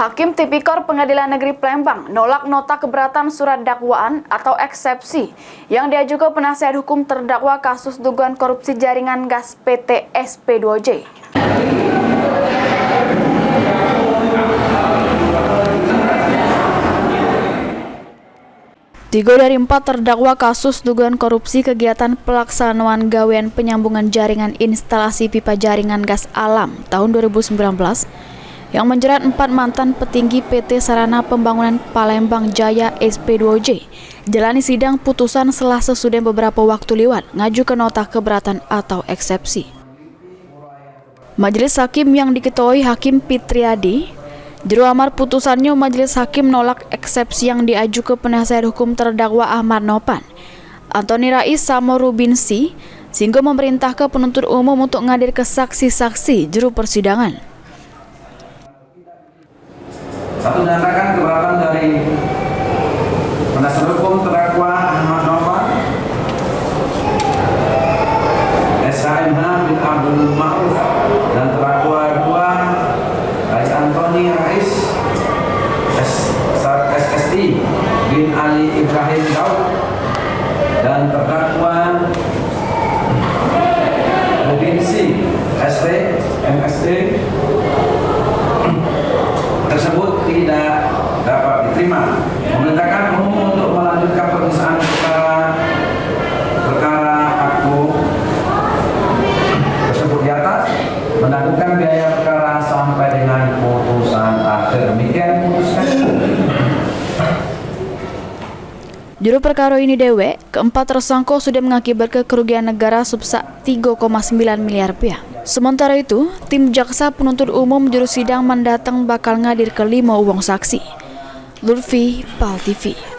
Hakim Tipikor Pengadilan Negeri Palembang nolak nota keberatan surat dakwaan atau eksepsi yang diajukan penasihat hukum terdakwa kasus dugaan korupsi jaringan gas PT SP2J. Tiga dari 4 terdakwa kasus dugaan korupsi kegiatan pelaksanaan gawean penyambungan jaringan instalasi pipa jaringan gas alam tahun 2019 yang menjerat 4 mantan petinggi PT Sarana Pembangunan Palembang Jaya SP2J jalani sidang putusan Selasa sudah beberapa waktu lewat ngajukan nota keberatan atau eksepsi. Majelis Hakim yang diketuai Hakim Fitriadi, juru amar putusannya Majelis Hakim menolak eksepsi yang diajukan penasihat hukum terdakwa Ahmad Nopan, Antoni Rais sama Rubinsi, sehingga memerintahkan penuntut umum untuk menghadir ke saksi-saksi juru persidangan. Satu, menyatakan keberatan dari penasihat hukum terdakwa Ahmad Nopan, SHMH bin Abdul Ma'ruf, dan terdakwa 2 Rais Antoni Rais SSI bin Ali Ibrahim Daud, dan terdakwa Rubinsi SD MSD tersebut tidak dapat diterima. Memerintahkan umum untuk melanjutkan pemeriksaan perkara aku tersebut di atas, menangguhkan biaya perkara sampai dengan putusan akhir. Demikian putuskan. Juru perkara ini dewe, keempat tersangka sudah mengakibatkan kerugian negara sebesar 3,9 miliar rupiah. Sementara itu, tim jaksa penuntut umum juru sidang mendatang bakal ngadir ke 5 uang saksi. Lutfi, PAL TV.